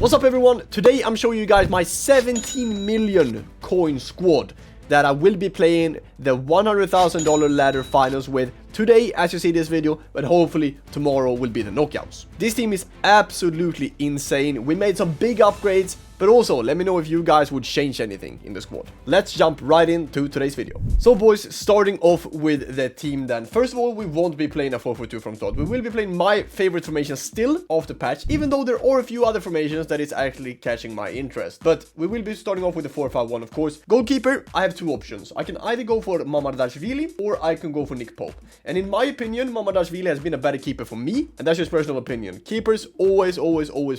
What's up everyone? Today I'm showing you guys my 17 million coin squad that I will be playing the $100,000 ladder finals with today as you see this video, but hopefully tomorrow will be the knockouts. This team is absolutely insane. We made some big upgrades, but also let me know if you guys would change anything in the squad. Let's jump right into today's video. So boys, starting off with the team then. First of all, we won't be playing a 4-4-2 from start. We will be playing my favorite formation still after patch, even though there are a few other formations that is actually catching my interest. But we will be starting off with the 4-5-1 of course. Goalkeeper, I have two options. I can either go for Mamardashvili or I can go for Nick Pope. And in my opinion, Mamardashvili has been a better keeper for me, and that's just personal opinion. Keepers always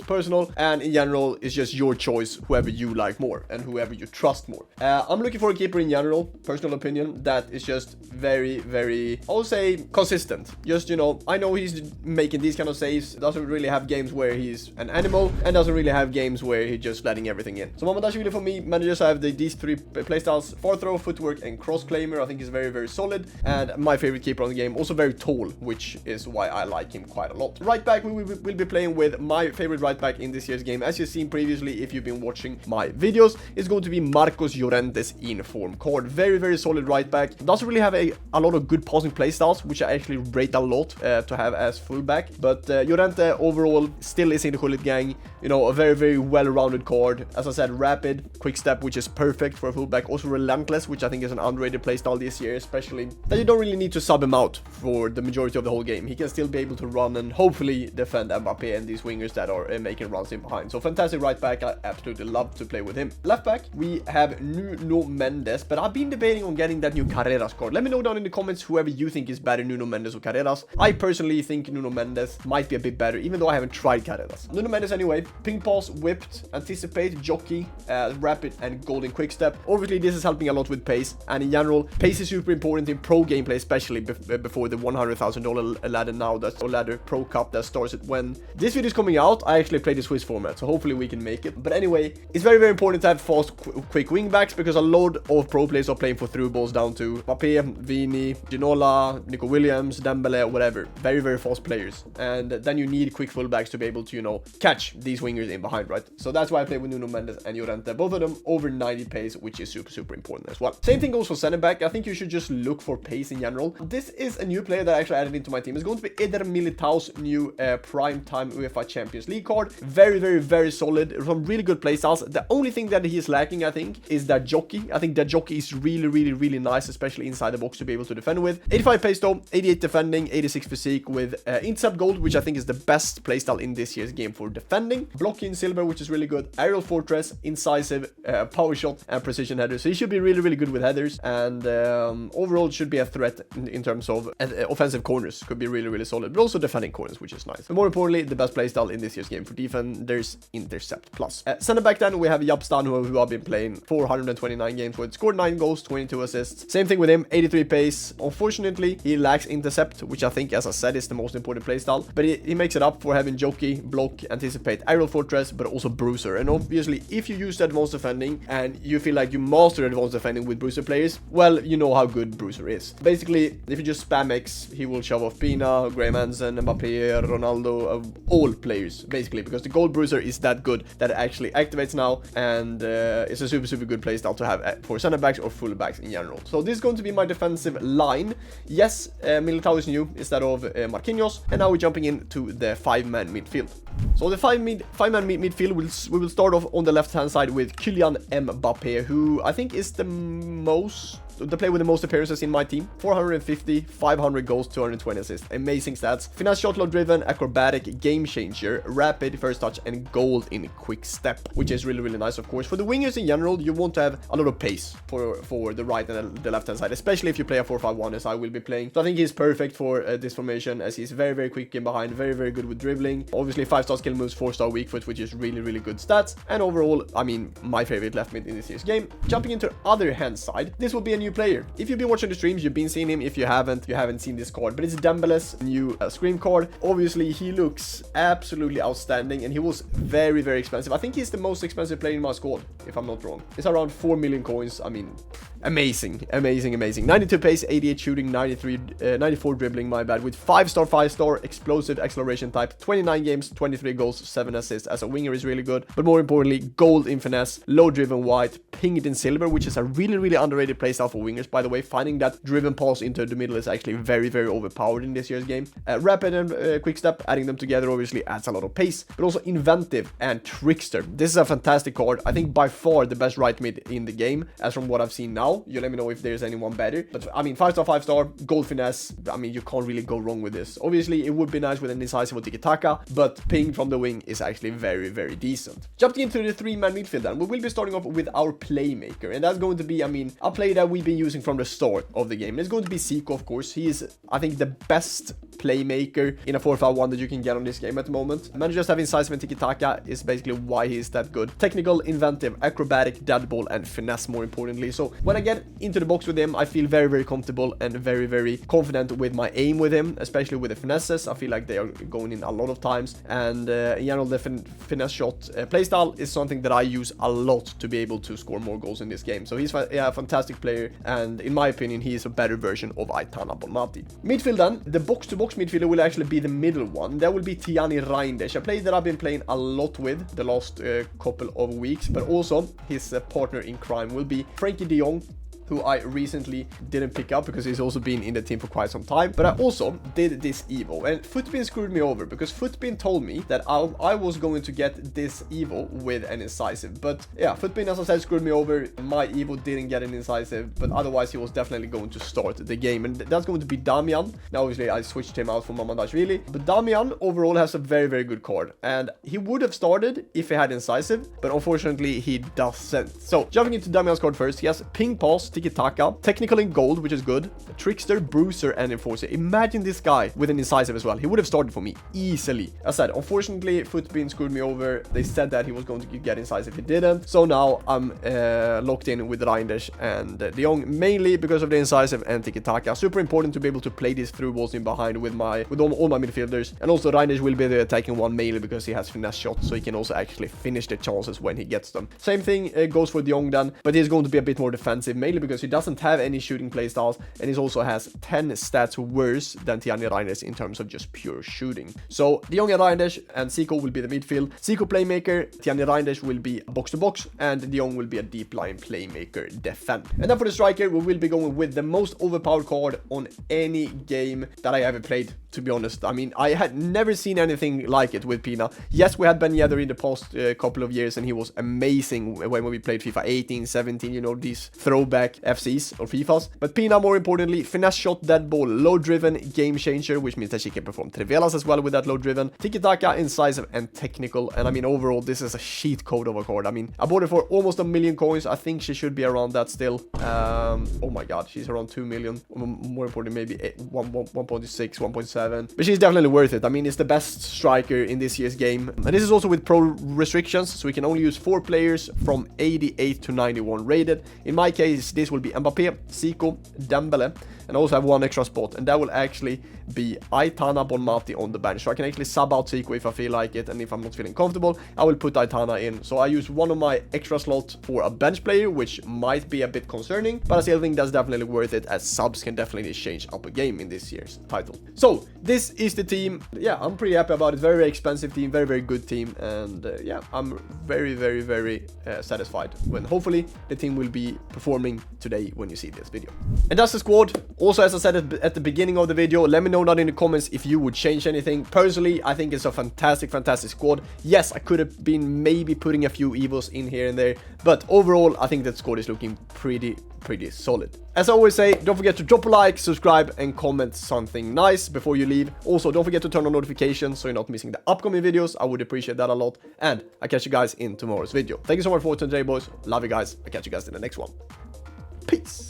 personal, and in general it's just your choice, whoever you like more and whoever you trust more. I'm looking for a keeper in general, personal opinion, that is just very, I would say, consistent. Just, you know, I know he's making these kind of saves, doesn't really have games where he's an animal, and doesn't really have games where he's just letting everything in. So Mamardashvili for me, managers have these three playstyles: far throw, footwork, and cross claimer. I think he's very solid, and my favorite keeper on the game, also very tall, which is why I like him quite a lot. Right back, we will be playing with my favorite right back in this year's game, as you've seen previously if you've been watching my videos. It's going to be Marcos Llorente's in-form card. Very solid right back. Doesn't really have a lot of good passing playstyles, which I actually rate a lot to have as fullback, but Llorente overall still is in the Hullet gang. You know, a very well-rounded card. As I said, rapid, quick step, which is perfect for a fullback. Also relentless, which I think is an underrated playstyle this year, especially that you don't really need to sub him out for the majority of the whole game. He can still be able to run and hopefully defend Mbappe and these wingers that are making runs in behind. So fantastic right back. I absolutely love to play with him. Left back, we have Nuno Mendes, but I've been debating on getting that new Carreras card. Let me know down in the comments whoever you think is better, Nuno Mendes or Carreras. I personally think Nuno Mendes might be a bit better, even though I haven't tried Carreras. Nuno Mendes anyway, ping pass, whipped, anticipate, jockey, rapid, and golden quick step. Obviously this is helping a lot with pace, and in general, pace is super important in pro gameplay, especially before the $100,000 ladder now, that's a ladder pro cup that starts it when this video is coming out. I actually play the Swiss format, so hopefully we can make it. But anyway, it's very important to have fast, quick wingbacks, because a lot of pro players are playing for through balls down to Mbappe, Vini, Ginola, Nico Williams, Dembele, whatever. Very fast players, and then you need quick fullbacks to be able to, you know, catch these wingers in behind, right? So that's why I play with Nuno Mendes and Llorente, both of them over 90 pace, which is super important as well. Same thing goes for center back. I think you should just look for pace in general. This is a new player that I actually added into my team. It's going to be Eder Militao's new prime time UEFA Champions League card. Very solid, some really good playstyles. The only thing that he is lacking, I think, is that jockey. I think that jockey is really nice, especially inside the box to be able to defend with. 85 pace though, 88 defending, 86 physique with intercept gold, which I think is the best playstyle in this year's game for defending. Blocking silver, which is really good. Aerial fortress, incisive, power shot, and precision header. So he should be really good with headers, and overall should be a threat in terms of offensive corners. Could be really solid, but also defending corners, which is nice. But more importantly, the best playstyle in this year's game for defenders, intercept plus. Center back then we have Yapstan, who I've been playing 429 games with, scored 9 goals, 22 assists. Same thing with him, 83 pace. Unfortunately, he lacks intercept, which I think, as I said, is the most important playstyle, but he makes it up for having jockey, block, anticipate, aerial fortress, but also bruiser. And obviously, if you use the advanced defending and you feel like you master advanced defending with bruiser players, well, you know how good bruiser is. Basically, if you just spam X, he will shove off Pina, Graham Hansen, Mbappe, Ronaldo, all players, basically, because the gold bruiser is that good that it actually activates now, and it's a super good playstyle to have for center backs or full backs in general. So this is going to be my defensive line. Yes, Militao is new instead of Marquinhos, and now we're jumping into the 5-man midfield. So the 5-man midfield, we will start off on the left-hand side with Kylian Mbappe, who I think is the player with the most appearances in my team. 450, 500 goals, 220 assists. Amazing stats. Finesse, shot load driven, acrobatic, game changer, rapid, first touch, and gold in quick step, which is really nice, of course. For the wingers in general, you want to have a lot of pace for the right and the left hand side, especially if you play a 4-5-1 as I will be playing. So I think he's perfect for this formation, as he's very quick in behind, very good with dribbling. Obviously 5-star skill moves, 4-star weak foot, which is really good stats. And overall, I mean, my favorite left mid in this year's game. Jumping into the other hand side, this will be a new player. If you've been watching the streams, you've been seeing him. If you haven't seen this card, but it's Dembele's new Scream card. Obviously he looks absolutely outstanding, and he was very expensive. I think he's the most expensive player in my squad, if I'm not wrong. It's around 4 million coins. I mean, amazing, amazing, amazing. 92 pace, 88 shooting, 94 dribbling, my bad, with 5-star, 5-star, explosive acceleration type, 29 games, 23 goals, 7 assists. As a winger is really good, but more importantly, gold in finesse, low driven white, pinged in silver, which is a really, really underrated playstyle for wingers, by the way. Finding that driven pass into the middle is actually very, very overpowered in this year's game. Rapid and quick step, adding them together obviously adds a lot of pace, but also inventive and trickster. This is a fantastic card. I think by far the best right mid in the game, as from what I've seen now. You let me know if there's anyone better. But I mean, 5-star, 5-star, gold finesse. I mean, you can't really go wrong with this. Obviously, it would be nice with an incisive or tiki-taka, but ping from the wing is actually very, very decent. Jumping into the 3-man midfield then, we will be starting off with our Playmaker, and that's going to be, I mean, a player that we've been using from the start of the game. And it's going to be Zico, of course. He is, I think, the best Playmaker in a 4-5-1 that you can get on this game at the moment. Managers having incisive and tiki-taka is basically why he is that good. Technical, inventive, acrobatic, dead ball, and finesse, more importantly. So when I get into the box with him, I feel very, very comfortable and very, very confident with my aim with him, especially with the finesses. I feel like they are going in a lot of times, and in general, the finesse shot playstyle is something that I use a lot to be able to score more goals in this game. So he's a fantastic player, and in my opinion, he is a better version of Aitana Bonmati. Midfield then, the box-to-box midfielder will actually be the middle one. That will be Tiani Reinders, a player that I've been playing a lot with the last couple of weeks, but also his partner in crime will be Frankie de Jong, who I recently didn't pick up because he's also been in the team for quite some time. But I also did this Evo, and Footbin screwed me over because Footbin told me that I was going to get this Evo with an incisive. But yeah, Footbin, as I said, screwed me over. My Evo didn't get an incisive, but otherwise he was definitely going to start the game, and that's going to be Damian. Now obviously I switched him out for Mamardashvili, but Damian overall has a very, very good card, and he would have started if he had incisive, but unfortunately he doesn't. So jumping into Damian's card first, he has ping pass, tiki-taka, technical in gold, which is good, trickster, bruiser, and enforcer. Imagine this guy with an incisive as well. He would have started for me easily. As I said, unfortunately, Footbin screwed me over. They said that he was going to get incisive. He didn't. So now I'm locked in with Reinders and De Jong, mainly because of the incisive and tiki-taka. Super important to be able to play these through balls in behind with all my midfielders. And also Reinders will be the attacking one mainly because he has finesse shots, so he can also actually finish the chances when he gets them. Same thing goes for De Jong then, but he's going to be a bit more defensive, mainly because he doesn't have any shooting playstyles, and he also has 10 stats worse than Tiani Reinders in terms of just pure shooting. So De Jong and Reinders and Zico will be the midfield. Zico Playmaker, Tiani Reinders will be a box-to-box, and De Jong will be a deep line Playmaker defend. And then for the striker, we will be going with the most overpowered card on any game that I ever played, to be honest. I mean, I had never seen anything like it with Pina. Yes, we had Ben Yedder in the past couple of years, and he was amazing when we played FIFA 18, 17, you know, these throwback FCs or FIFAs. But Pina, more importantly, finesse shot, dead ball, low driven, game changer, which means that she can perform trivelas as well with that low driven, tiki-taka, incisive, and technical. And I mean, overall, this is a cheat code of a card. I mean, I bought it for almost 1 million coins. I think she should be around that still. Oh my god, she's around 2 million. More importantly, maybe 1.6, 1.7. But she's definitely worth it. I mean, it's the best striker in this year's game. And this is also with pro restrictions, so we can only use 4 players from 88 to 91 rated. In my case, this will be Mbappé, Zico, Dembele, and I also have 1 extra spot, and that will actually be Aitana Bonmati on the bench. So I can actually sub out Zico if I feel like it, and if I'm not feeling comfortable, I will put Aitana in. So I use one of my extra slots for a bench player, which might be a bit concerning, but I still think that's definitely worth it, as subs can definitely change up a game in this year's title. So this is the team. Yeah, I'm pretty happy about it. Very, very expensive team, very, very good team, and yeah, I'm very, very, very satisfied when hopefully the team will be performing today when you see this video. And that's the squad. Also, as I said at the beginning of the video, let me know down in the comments if you would change anything. Personally, I think it's a fantastic squad. Yes, I could have been maybe putting a few evos in here and there, but overall, I think that squad is looking pretty solid. As I always say, don't forget to drop a like, subscribe, and comment something nice before you leave. Also, don't forget to turn on notifications so you're not missing the upcoming videos. I would appreciate that a lot. And I'll catch you guys in tomorrow's video. Thank you so much for watching today, boys. Love you guys. I'll catch you guys in the next one. Peace.